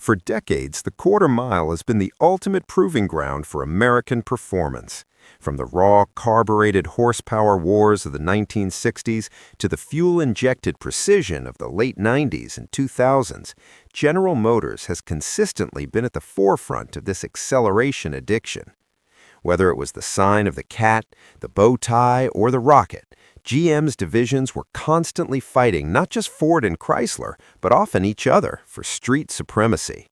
For decades, the quarter mile has been the ultimate proving ground for American performance. From the raw, carbureted horsepower wars of the 1960s to the fuel-injected precision of the late 90s and 2000s, General Motors has consistently been at the forefront of this acceleration addiction. Whether it was the sign of the cat, the bow tie, or the rocket, GM's divisions were constantly fighting not just Ford and Chrysler, but often each other for street supremacy.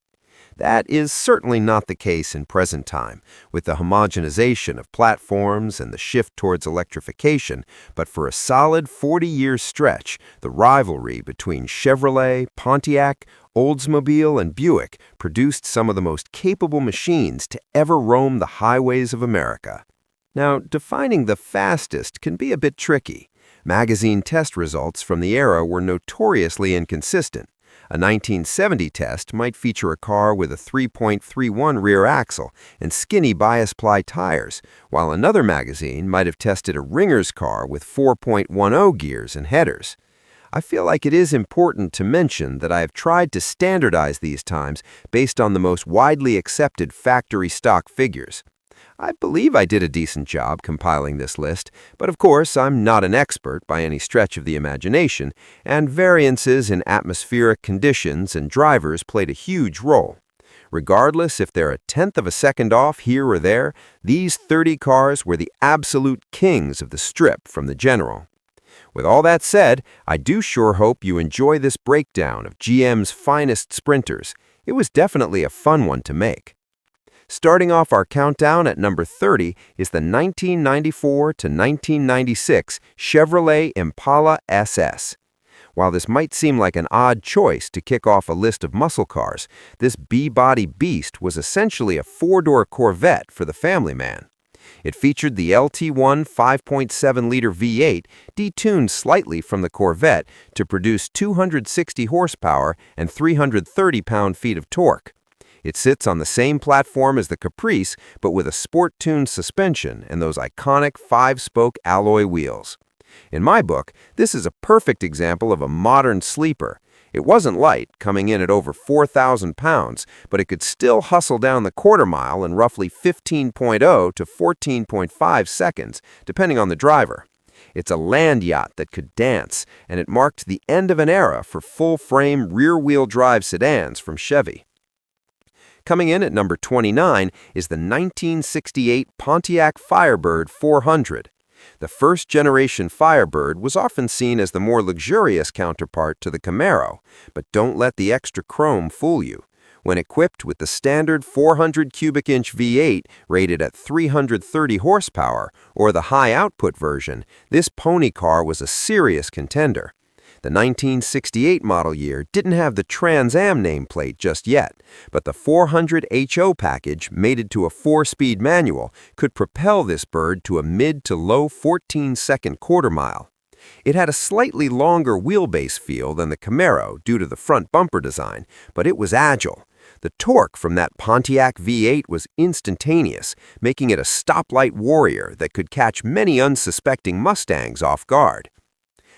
That is certainly not the case in present time, with the homogenization of platforms and the shift towards electrification, but for a solid 40-year stretch, the rivalry between Chevrolet, Pontiac, Oldsmobile, and Buick produced some of the most capable machines to ever roam the highways of America. Now, defining the fastest can be a bit tricky. Magazine test results from the era were notoriously inconsistent. A 1970 test might feature a car with a 3.31 rear axle and skinny bias-ply tires, while another magazine might have tested a Ringer's car with 4.10 gears and headers. I feel like it is important to mention that I have tried to standardize these times based on the most widely accepted factory stock figures. I believe I did a decent job compiling this list, but of course I'm not an expert by any stretch of the imagination, and variances in atmospheric conditions and drivers played a huge role. Regardless if they're a tenth of a second off here or there, these 30 cars were the absolute kings of the strip from the General. With all that said, I do sure hope you enjoy this breakdown of GM's finest sprinters. It was definitely a fun one to make. Starting off our countdown at number 30 is the 1994 to 1996 Chevrolet Impala SS. While this might seem like an odd choice to kick off a list of muscle cars, this B-body beast was essentially a four-door Corvette for the family man. It featured the LT1 5.7-liter V8 detuned slightly from the Corvette to produce 260 horsepower and 330 pound-feet of torque. It sits on the same platform as the Caprice, but with a sport-tuned suspension and those iconic 5-spoke alloy wheels. In my book, this is a perfect example of a modern sleeper. It wasn't light, coming in at over 4,000 pounds, but it could still hustle down the quarter mile in roughly 15.0 to 14.5 seconds, depending on the driver. It's a land yacht that could dance, and it marked the end of an era for full-frame rear-wheel drive sedans from Chevy. Coming in at number 29 is the 1968 Pontiac Firebird 400. The first-generation Firebird was often seen as the more luxurious counterpart to the Camaro, but don't let the extra chrome fool you. When equipped with the standard 400 cubic inch V8 rated at 330 horsepower, or the high-output version, this pony car was a serious contender. The 1968 model year didn't have the Trans Am nameplate just yet, but the 400 HO package, mated to a 4-speed manual, could propel this bird to a mid to low 14-second quarter mile. It had a slightly longer wheelbase feel than the Camaro due to the front bumper design, but it was agile. The torque from that Pontiac V8 was instantaneous, making it a stoplight warrior that could catch many unsuspecting Mustangs off guard.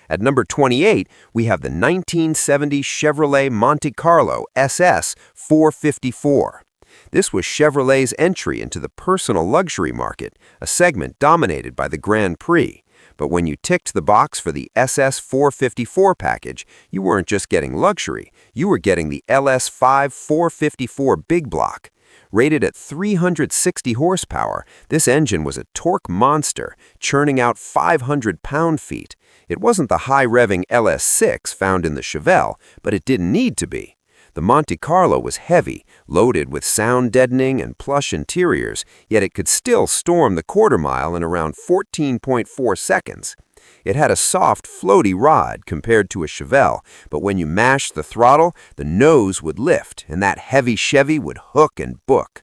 At number 28, we have the 1970 Chevrolet Monte Carlo SS 454. This was Chevrolet's entry into the personal luxury market, a segment dominated by the Grand Prix. But when you ticked the box for the SS 454 package, you weren't just getting luxury, you were getting the LS5 454 Big Block. Rated at 360 horsepower, this engine was a torque monster, churning out 500 pound-feet. It wasn't the high-revving LS6 found in the Chevelle, but it didn't need to be. The Monte Carlo was heavy, loaded with sound-deadening and plush interiors, yet it could still storm the quarter mile in around 14.4 seconds. It had a soft, floaty ride compared to a Chevelle, but when you mashed the throttle, the nose would lift, and that heavy Chevy would hook and book.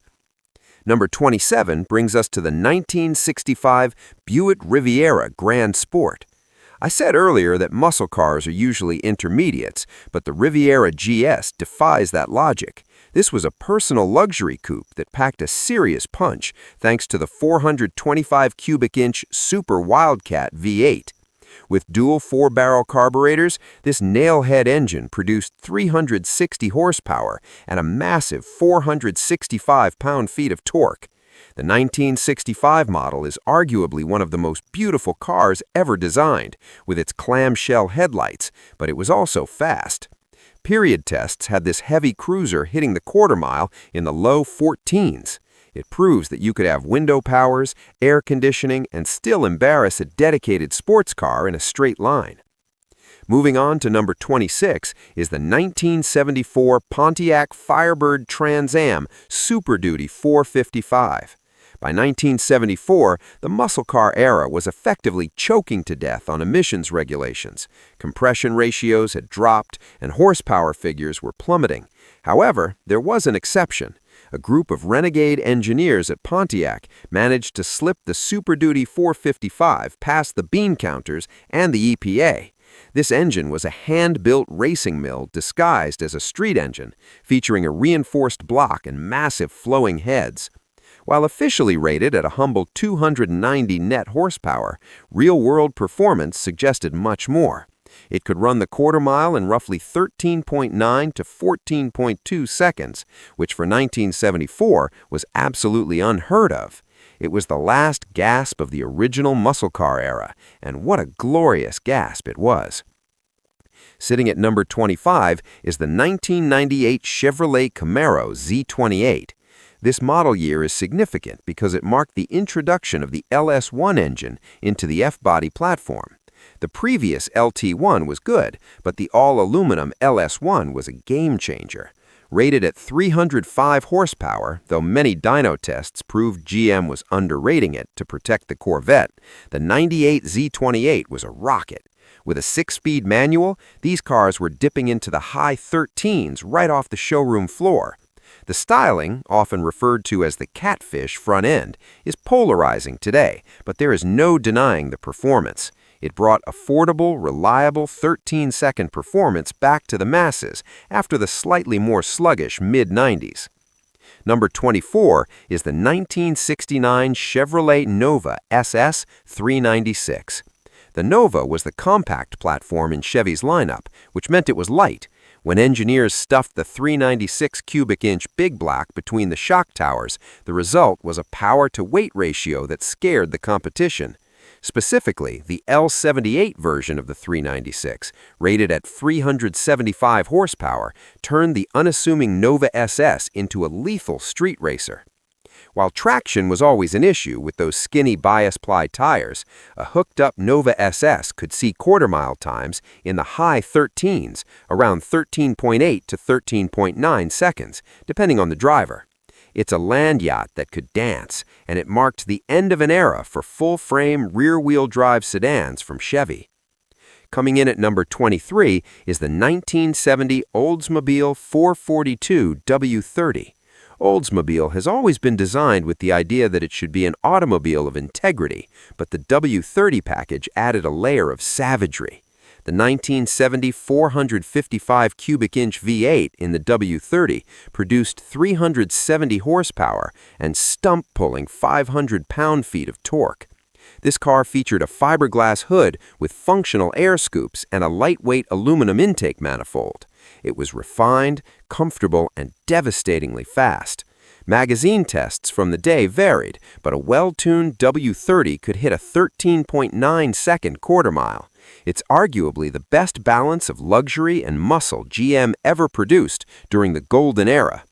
Number 27 brings us to the 1965 Buick Riviera Grand Sport. I said earlier that muscle cars are usually intermediates, but the Riviera GS defies that logic. This was a personal luxury coupe that packed a serious punch thanks to the 425 cubic inch Super Wildcat V8. With dual 4-barrel carburetors, this nail-head engine produced 360 horsepower and a massive 465 pound-feet of torque. The 1965 model is arguably one of the most beautiful cars ever designed, with its clamshell headlights, but it was also fast. Period tests had this heavy cruiser hitting the quarter-mile in the low 14s. It proves that you could have window powers, air conditioning, and still embarrass a dedicated sports car in a straight line. Moving on to number 26 is the 1974 Pontiac Firebird Trans Am Super Duty 455. By 1974, the muscle car era was effectively choking to death on emissions regulations. Compression ratios had dropped, and horsepower figures were plummeting. However, there was an exception. A group of renegade engineers at Pontiac managed to slip the Super Duty 455 past the bean counters and the EPA. This engine was a hand-built racing mill disguised as a street engine, featuring a reinforced block and massive flowing heads. While officially rated at a humble 290 net horsepower, real-world performance suggested much more. It could run the quarter-mile in roughly 13.9 to 14.2 seconds, which for 1974 was absolutely unheard of. It was the last gasp of the original muscle car era, and what a glorious gasp it was. Sitting at number 25 is the 1998 Chevrolet Camaro Z28. This model year is significant because it marked the introduction of the LS1 engine into the F-body platform. The previous LT1 was good, but the all-aluminum LS1 was a game-changer. Rated at 305 horsepower, though many dyno tests proved GM was underrating it to protect the Corvette, the 98 Z28 was a rocket. With a 6-speed manual, these cars were dipping into the high 13s right off the showroom floor. The styling, often referred to as the catfish front end, is polarizing today, but there is no denying the performance. It brought affordable, reliable 13-second performance back to the masses after the slightly more sluggish mid-90s. Number 24 is the 1969 Chevrolet Nova SS 396. The Nova was the compact platform in Chevy's lineup, which meant it was light. When engineers stuffed the 396 cubic inch Big Black between the shock towers, the result was a power-to-weight ratio that scared the competition. Specifically, the L78 version of the 396, rated at 375 horsepower, turned the unassuming Nova SS into a lethal street racer. While traction was always an issue with those skinny bias-ply tires, a hooked-up Nova SS could see quarter-mile times in the high 13s, around 13.8 to 13.9 seconds, depending on the driver. It's a land yacht that could dance, and it marked the end of an era for full-frame rear-wheel drive sedans from Chevy. Coming in at number 23 is the 1970 Oldsmobile 442 W30. Oldsmobile has always been designed with the idea that it should be an automobile of integrity, but the W30 package added a layer of savagery. The 1970 455 cubic inch V8 in the W30 produced 370 horsepower and stump-pulling 500 pound-feet of torque. This car featured a fiberglass hood with functional air scoops and a lightweight aluminum intake manifold. It was refined, comfortable, and devastatingly fast. Magazine tests from the day varied, but a well-tuned W30 could hit a 13.9-second quarter-mile. It's arguably the best balance of luxury and muscle GM ever produced during the golden era.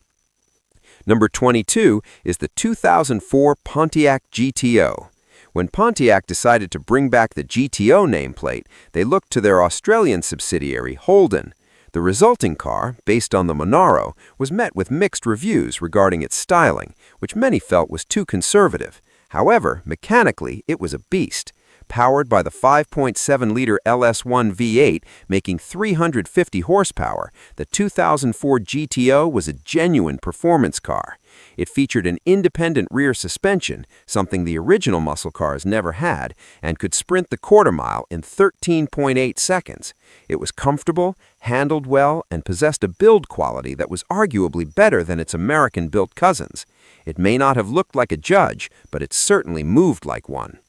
Number 22 is the 2004 Pontiac GTO. When Pontiac decided to bring back the GTO nameplate, they looked to their Australian subsidiary, Holden. The resulting car, based on the Monaro, was met with mixed reviews regarding its styling, which many felt was too conservative. However, mechanically, it was a beast. Powered by the 5.7-liter LS1 V8, making 350 horsepower, the 2004 GTO was a genuine performance car. It featured an independent rear suspension, something the original muscle cars never had, and could sprint the quarter-mile in 13.8 seconds. It was comfortable, handled well, and possessed a build quality that was arguably better than its American-built cousins. It may not have looked like a Judge, but it certainly moved like one.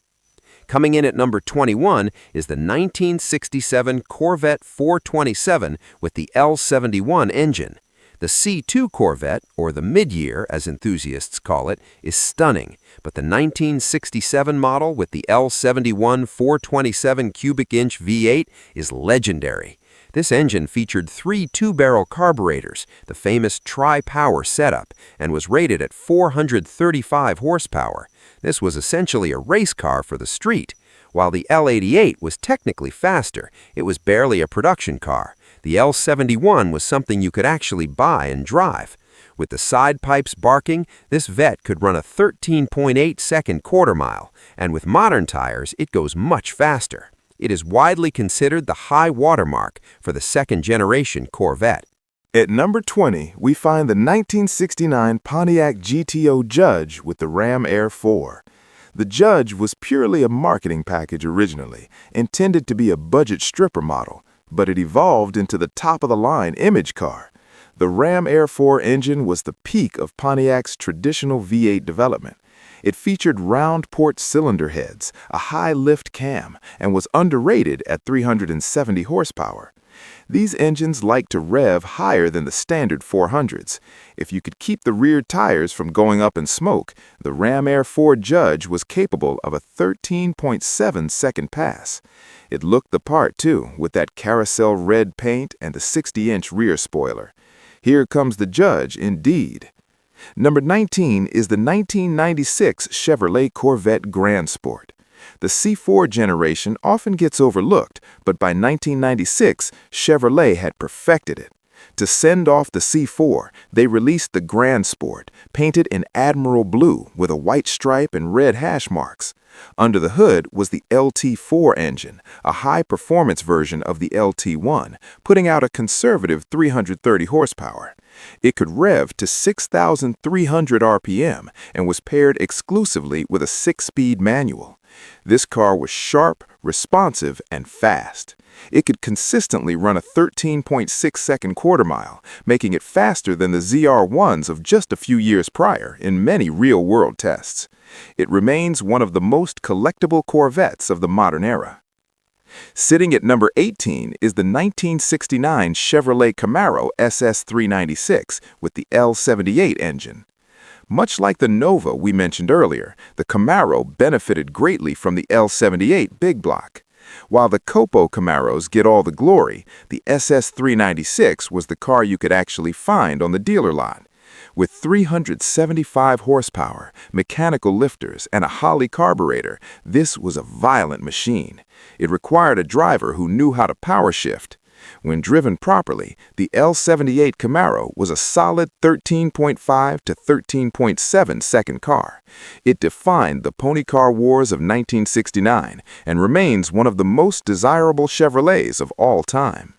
Coming in at number 21 is the 1967 Corvette 427 with the L71 engine. The C2 Corvette, or the mid-year as enthusiasts call it, is stunning, but the 1967 model with the L71 427 cubic inch V8 is legendary. This engine featured 3 two-barrel carburetors, the famous tri-power setup, and was rated at 435 horsepower. This was essentially a race car for the street. While the L88 was technically faster, it was barely a production car. The L71 was something you could actually buy and drive. With the side pipes barking, this Vette could run a 13.8-second quarter mile, and with modern tires, it goes much faster. It is widely considered the high watermark for the second-generation Corvette. At number 20, we find the 1969 Pontiac GTO Judge with the Ram Air 4. The Judge was purely a marketing package originally, intended to be a budget stripper model, but it evolved into the top-of-the-line image car. The Ram Air 4 engine was the peak of Pontiac's traditional V8 development. It featured round port cylinder heads, a high lift cam, and was underrated at 370 horsepower. These engines like to rev higher than the standard 400s. If you could keep the rear tires from going up in smoke, the Ram Air 4 Judge was capable of a 13.7-second pass. It looked the part, too, with that carousel red paint and the 60-inch rear spoiler. Here comes the Judge, indeed. Number 19 is the 1996 Chevrolet Corvette Grand Sport. The C4 generation often gets overlooked, but by 1996, Chevrolet had perfected it. To send off the C4, they released the Grand Sport, painted in Admiral Blue with a white stripe and red hash marks. Under the hood was the LT4 engine, a high-performance version of the LT1, putting out a conservative 330 horsepower. It could rev to 6,300 RPM and was paired exclusively with a 6-speed manual. This car was sharp, responsive, and fast. It could consistently run a 13.6-second quarter mile, making it faster than the ZR1s of just a few years prior in many real-world tests. It remains one of the most collectible Corvettes of the modern era. Sitting at number 18 is the 1969 Chevrolet Camaro SS396 with the L78 engine. Much like the Nova we mentioned earlier, the Camaro benefited greatly from the L78 big block. While the Copo Camaros get all the glory, the SS396 was the car you could actually find on the dealer lot. With 375 horsepower, mechanical lifters, and a Holley carburetor, this was a violent machine. It required a driver who knew how to power shift. When driven properly, the L78 Camaro was a solid 13.5 to 13.7-second car. It defined the pony car wars of 1969 and remains one of the most desirable Chevrolets of all time.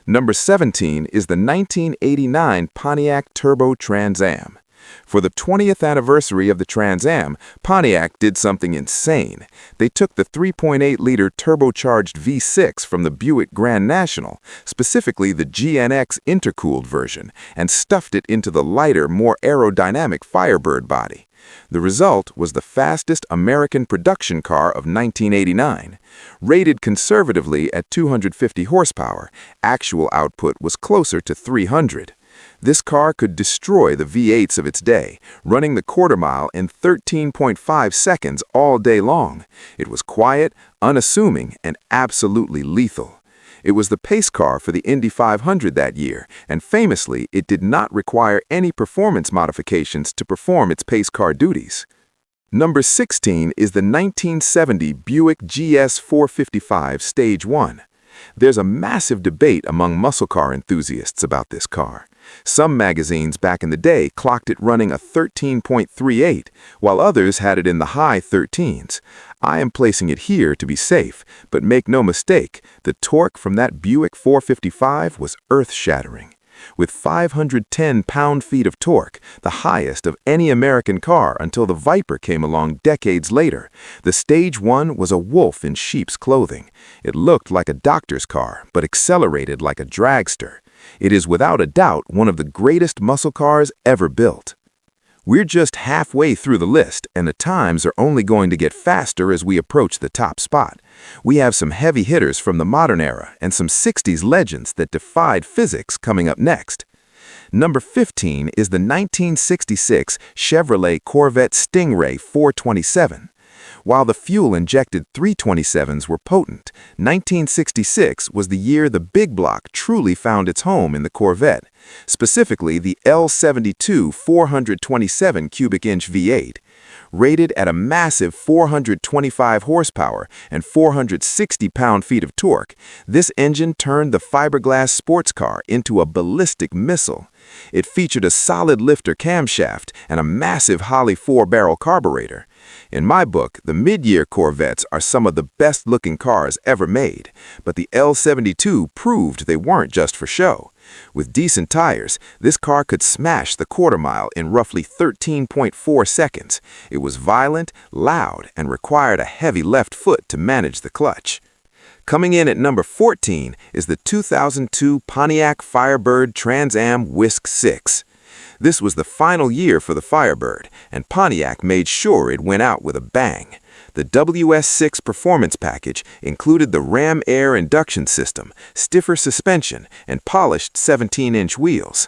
Number 17 is the 1989 Pontiac Turbo Trans Am. For the 20th anniversary of the Trans Am, Pontiac did something insane. They took the 3.8-liter turbocharged V6 from the Buick Grand National, specifically the GNX intercooled version, and stuffed it into the lighter, more aerodynamic Firebird body. The result was the fastest American production car of 1989. Rated conservatively at 250 horsepower, actual output was closer to 300. This car could destroy the V8s of its day, running the quarter mile in 13.5 seconds all day long. It was quiet, unassuming, and absolutely lethal. It was the pace car for the Indy 500 that year, and famously, it did not require any performance modifications to perform its pace car duties. Number 16 is the 1970 Buick GS 455 Stage 1. There's a massive debate among muscle car enthusiasts about this car. Some magazines back in the day clocked it running a 13.38, while others had it in the high 13s. I am placing it here to be safe, but make no mistake, the torque from that Buick 455 was earth-shattering. With 510 pound-feet of torque, the highest of any American car until the Viper came along decades later, the Stage 1 was a wolf in sheep's clothing. It looked like a doctor's car, but accelerated like a dragster. It is without a doubt one of the greatest muscle cars ever built. We're just halfway through the list, and the times are only going to get faster as we approach the top spot. We have some heavy hitters from the modern era and some 60s legends that defied physics coming up next. Number 15 is the 1966 Chevrolet Corvette Stingray 427. While the fuel-injected 327s were potent, 1966 was the year the big block truly found its home in the Corvette, specifically the L72 427 cubic inch V8. Rated at a massive 425 horsepower and 460 pound-feet of torque, this engine turned the fiberglass sports car into a ballistic missile. It featured a solid lifter camshaft and a massive Holley 4-barrel carburetor. In my book, the mid-year Corvettes are some of the best-looking cars ever made, but the L72 proved they weren't just for show. With decent tires, this car could smash the quarter-mile in roughly 13.4 seconds. It was violent, loud, and required a heavy left foot to manage the clutch. Coming in at number 14 is the 2002 Pontiac Firebird Trans Am Whisk 6. This was the final year for the Firebird, and Pontiac made sure it went out with a bang. The WS6 performance package included the Ram Air induction system, stiffer suspension, and polished 17-inch wheels.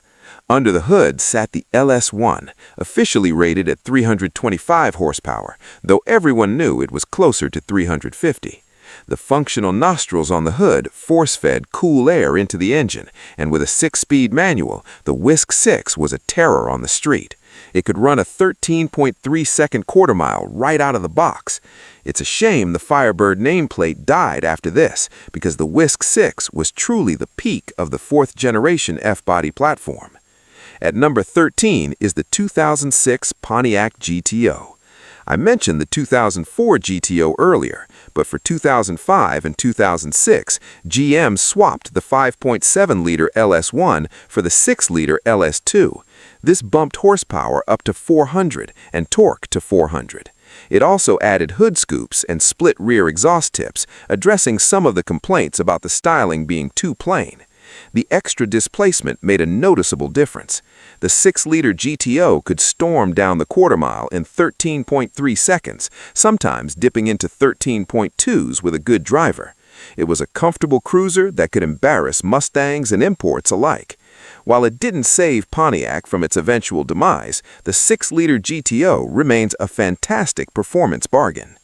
Under the hood sat the LS1, officially rated at 325 horsepower, though everyone knew it was closer to 350. The functional nostrils on the hood force-fed cool air into the engine, and with a 6-speed manual, the Whisk 6 was a terror on the street. It could run a 13.3-second quarter-mile right out of the box. It's a shame the Firebird nameplate died after this, because the Whisk 6 was truly the peak of the fourth-generation F-body platform. At number 13 is the 2006 Pontiac GTO. I mentioned the 2004 GTO earlier, but for 2005 and 2006, GM swapped the 5.7-liter LS1 for the 6-liter LS2. This bumped horsepower up to 400 and torque to 400. It also added hood scoops and split rear exhaust tips, addressing some of the complaints about the styling being too plain. The extra displacement made a noticeable difference. The 6-liter GTO could storm down the quarter-mile in 13.3 seconds, sometimes dipping into 13.2s with a good driver. It was a comfortable cruiser that could embarrass Mustangs and imports alike. While it didn't save Pontiac from its eventual demise, the 6-liter GTO remains a fantastic performance bargain.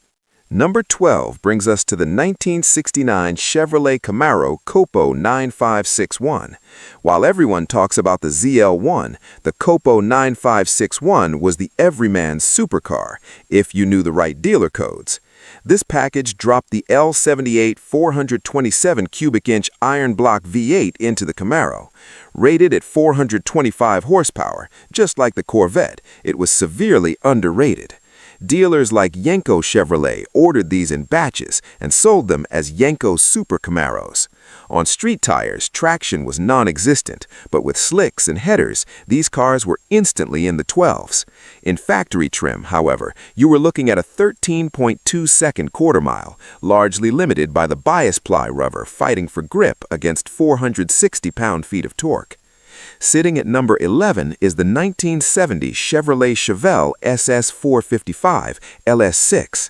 Number 12 brings us to the 1969 Chevrolet Camaro Copo 9561. While everyone talks about the ZL1, the Copo 9561 was the everyman's supercar, if you knew the right dealer codes. This package dropped the L78 427 cubic inch iron block V8 into the Camaro. Rated at 425 horsepower, just like the Corvette, it was severely underrated. Dealers like Yenko Chevrolet ordered these in batches and sold them as Yenko Super Camaros. On street tires, traction was non-existent, but with slicks and headers, these cars were instantly in the 12s. In factory trim, however, you were looking at a 13.2-second quarter-mile, largely limited by the bias ply rubber fighting for grip against 460 pound-feet of torque. Sitting at number 11 is the 1970 Chevrolet Chevelle SS455 LS6.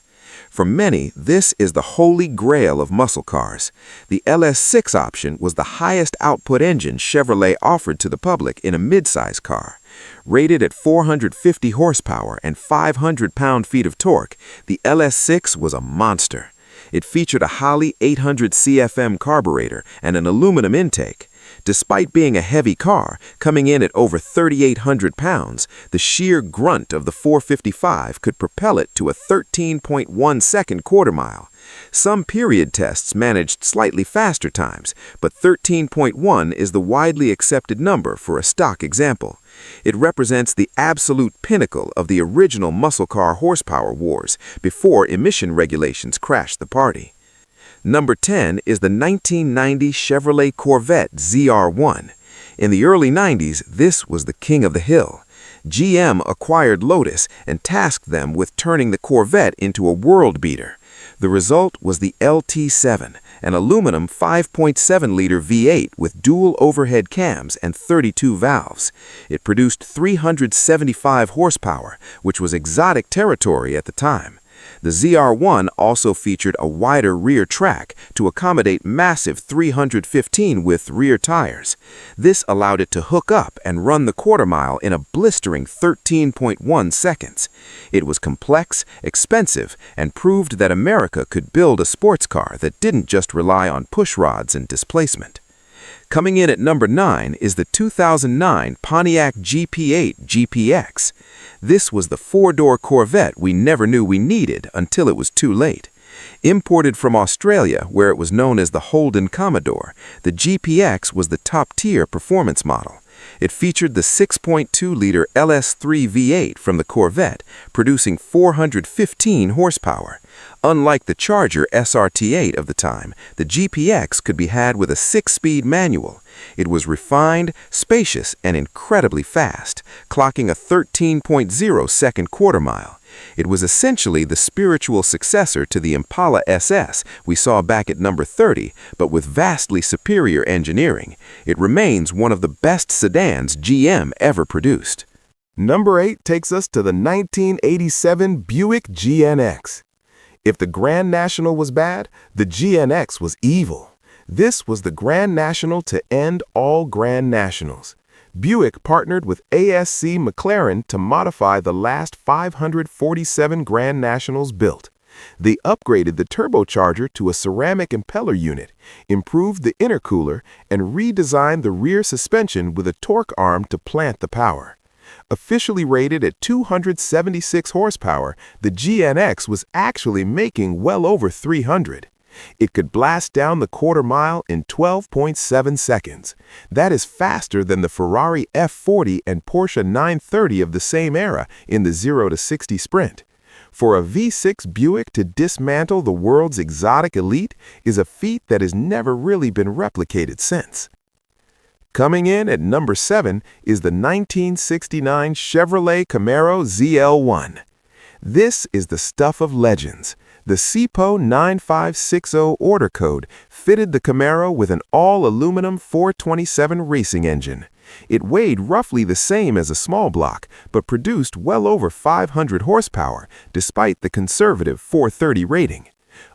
For many, this is the holy grail of muscle cars. The LS6 option was the highest output engine Chevrolet offered to the public in a midsize car. Rated at 450 horsepower and 500 pound-feet of torque, the LS6 was a monster. It featured a Holley 800 CFM carburetor and an aluminum intake. Despite being a heavy car, coming in at over 3,800 pounds, the sheer grunt of the 455 could propel it to a 13.1-second quarter-mile. Some period tests managed slightly faster times, but 13.1 is the widely accepted number for a stock example. It represents the absolute pinnacle of the original muscle car horsepower wars before emission regulations crashed the party. Number 10 is the 1990 Chevrolet Corvette ZR1. In the early 90s, this was the king of the hill. GM acquired Lotus and tasked them with turning the Corvette into a world beater. The result was the LT7, an aluminum 5.7-liter V8 with dual overhead cams and 32 valves. It produced 375 horsepower, which was exotic territory at the time. The ZR1 also featured a wider rear track to accommodate massive 315-width rear tires. This allowed it to hook up and run the quarter-mile in a blistering 13.1 seconds. It was complex, expensive, and proved that America could build a sports car that didn't just rely on pushrods and displacement. Coming in at number 9 is the 2009 Pontiac GP8 GPX. This was the four-door Corvette we never knew we needed until it was too late. Imported from Australia, where it was known as the Holden Commodore, the GPX was the top-tier performance model. It featured the 6.2-liter LS3 V8 from the Corvette, producing 415 horsepower. Unlike the Charger SRT8 of the time, the GPX could be had with a 6-speed manual. It was refined, spacious, and incredibly fast, clocking a 13.0-second quarter-mile. It was essentially the spiritual successor to the Impala SS we saw back at number 30, but with vastly superior engineering. It remains one of the best sedans GM ever produced. Number 8 takes us to the 1987 Buick GNX. If the Grand National was bad, the GNX was evil. This was the Grand National to end all Grand Nationals. Buick partnered with ASC McLaren to modify the last 547 Grand Nationals built. They upgraded the turbocharger to a ceramic impeller unit, improved the intercooler, and redesigned the rear suspension with a torque arm to plant the power. Officially rated at 276 horsepower, the GNX was actually making well over 300. It could blast down the quarter-mile in 12.7 seconds. That is faster than the Ferrari F40 and Porsche 930 of the same era in the 0-60 sprint. For a V6 Buick to dismantle the world's exotic elite is a feat that has never really been replicated since. Coming in at number 7 is the 1969 Chevrolet Camaro ZL1. This is the stuff of legends. The CPO 9560 order code fitted the Camaro with an all-aluminum 427 racing engine. It weighed roughly the same as a small block, but produced well over 500 horsepower, despite the conservative 430 rating.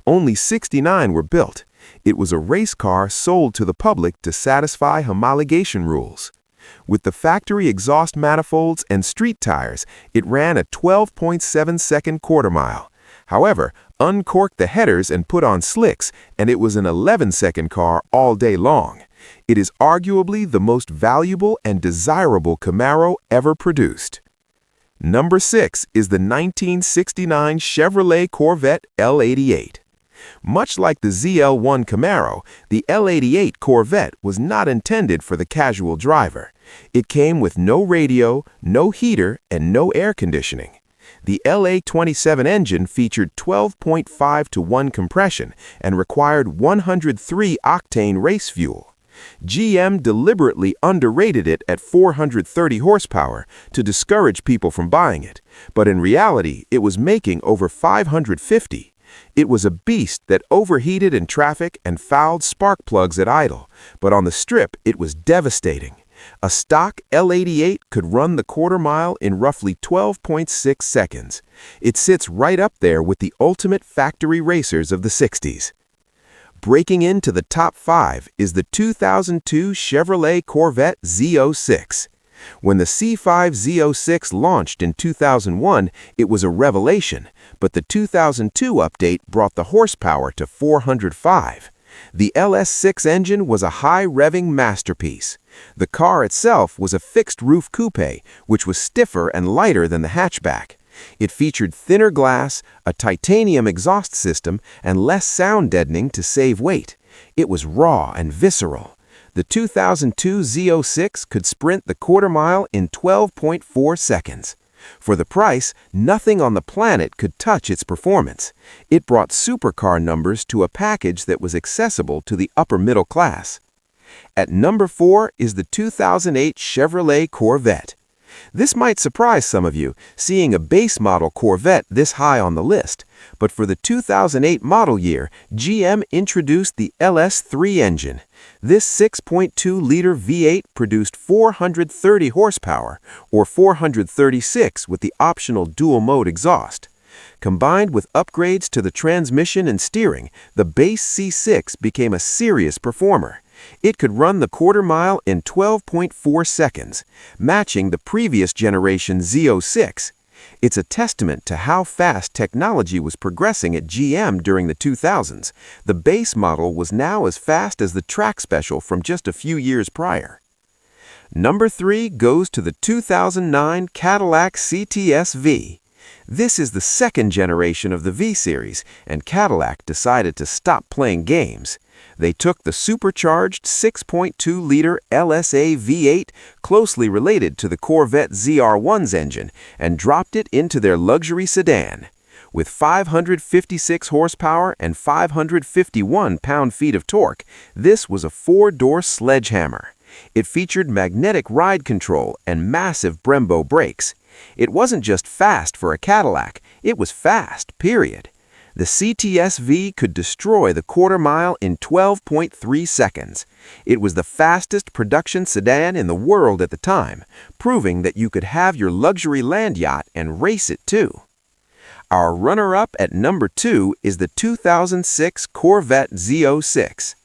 Only 69 were built. It was a race car sold to the public to satisfy homologation rules. With the factory exhaust manifolds and street tires, it ran a 12.7-second quarter-mile. However, uncork the headers and put on slicks, and it was an 11-second car all day long. It is arguably the most valuable and desirable Camaro ever produced. Number 6 is the 1969 Chevrolet Corvette L88. Much like the ZL1 Camaro, the L88 Corvette was not intended for the casual driver. It came with no radio, no heater, and no air conditioning. The LA27 engine featured 12.5-to-1 compression and required 103-octane race fuel. GM deliberately underrated it at 430 horsepower to discourage people from buying it, but in reality, it was making over 550. It was a beast that overheated in traffic and fouled spark plugs at idle, but on the strip, it was devastating. A stock L88 could run the quarter-mile in roughly 12.6 seconds. It sits right up there with the ultimate factory racers of the 60s. Breaking into the top 5 is the 2002 Chevrolet Corvette Z06. When the C5 Z06 launched in 2001, it was a revelation, but the 2002 update brought the horsepower to 405. The LS6 engine was a high-revving masterpiece. The car itself was a fixed-roof coupe, which was stiffer and lighter than the hatchback. It featured thinner glass, a titanium exhaust system, and less sound deadening to save weight. It was raw and visceral. The 2002 Z06 could sprint the quarter-mile in 12.4 seconds. For the price, nothing on the planet could touch its performance. It brought supercar numbers to a package that was accessible to the upper middle class. At number 4 is the 2008 Chevrolet Corvette. This might surprise some of you, seeing a base model Corvette this high on the list, but for the 2008 model year, GM introduced the LS3 engine. This 6.2-liter V8 produced 430 horsepower, or 436 with the optional dual-mode exhaust. Combined with upgrades to the transmission and steering, the base C6 became a serious performer. It could run the quarter mile in 12.4 seconds, matching the previous generation Z06. It's a testament to how fast technology was progressing at GM during the 2000s. The base model was now as fast as the track special from just a few years prior. Number 3 goes to the 2009 Cadillac CTS-V. This is the second generation of the V-Series, and Cadillac decided to stop playing games. They took the supercharged 6.2-liter LSA V8, closely related to the Corvette ZR1's engine, and dropped it into their luxury sedan. With 556 horsepower and 551 pound-feet of torque, this was a four-door sledgehammer. It featured magnetic ride control and massive Brembo brakes. It wasn't just fast for a Cadillac, it was fast, period. The CTS-V could destroy the quarter mile in 12.3 seconds. It was the fastest production sedan in the world at the time, proving that you could have your luxury land yacht and race it too. Our runner-up at number 2 is the 2006 Corvette Z06.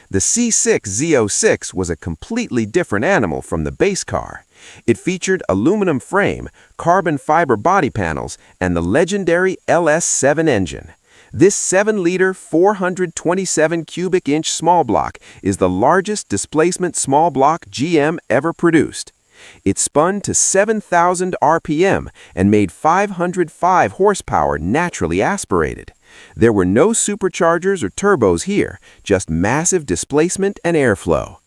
The C6 Z06 was a completely different animal from the base car. It featured aluminum frame, carbon fiber body panels, and the legendary LS7 engine. This 7-liter, 427 cubic inch small block is the largest displacement small block GM ever produced. It spun to 7,000 RPM and made 505 horsepower naturally aspirated. There were no superchargers or turbos here, just massive displacement and airflow.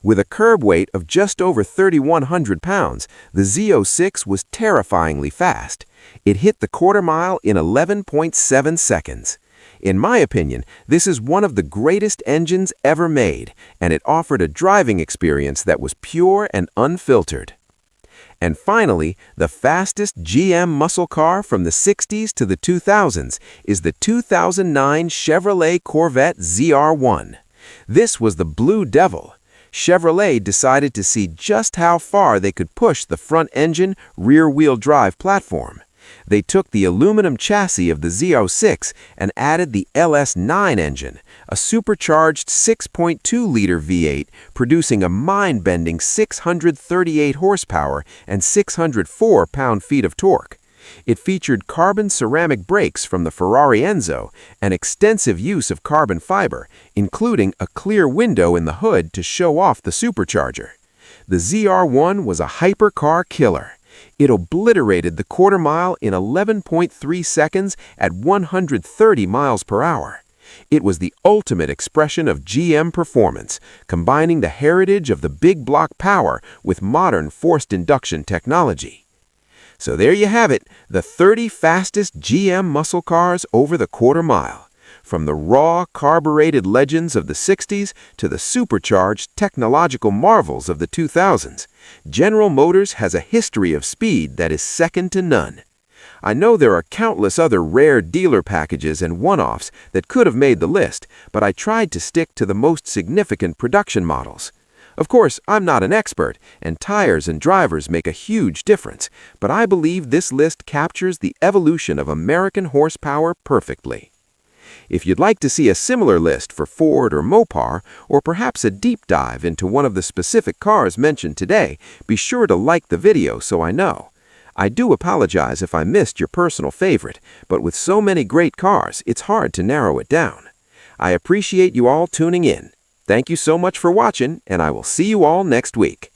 With a curb weight of just over 3,100 pounds, the Z06 was terrifyingly fast. It hit the quarter mile in 11.7 seconds. In my opinion, this is one of the greatest engines ever made, and it offered a driving experience that was pure and unfiltered. And finally, the fastest GM muscle car from the 60s to the 2000s is the 2009 Chevrolet Corvette ZR1. This was the Blue Devil. Chevrolet decided to see just how far they could push the front-engine, rear-wheel drive platform. They took the aluminum chassis of the Z06 and added the LS9 engine, a supercharged 6.2-liter V8 producing a mind-bending 638 horsepower and 604 pound-feet of torque. It featured carbon ceramic brakes from the Ferrari Enzo and extensive use of carbon fiber, including a clear window in the hood to show off the supercharger. The ZR1 was a hypercar killer. It obliterated the quarter mile in 11.3 seconds at 130 miles per hour. It was the ultimate expression of GM performance, combining the heritage of the big block power with modern forced induction technology. So there you have it, the 30 fastest GM muscle cars over the quarter mile. From the raw, carbureted legends of the 60s to the supercharged technological marvels of the 2000s, General Motors has a history of speed that is second to none. I know there are countless other rare dealer packages and one-offs that could have made the list, but I tried to stick to the most significant production models. Of course, I'm not an expert, and tires and drivers make a huge difference, but I believe this list captures the evolution of American horsepower perfectly. If you'd like to see a similar list for Ford or Mopar, or perhaps a deep dive into one of the specific cars mentioned today, be sure to like the video so I know. I do apologize if I missed your personal favorite, but with so many great cars, it's hard to narrow it down. I appreciate you all tuning in. Thank you so much for watching, and I will see you all next week.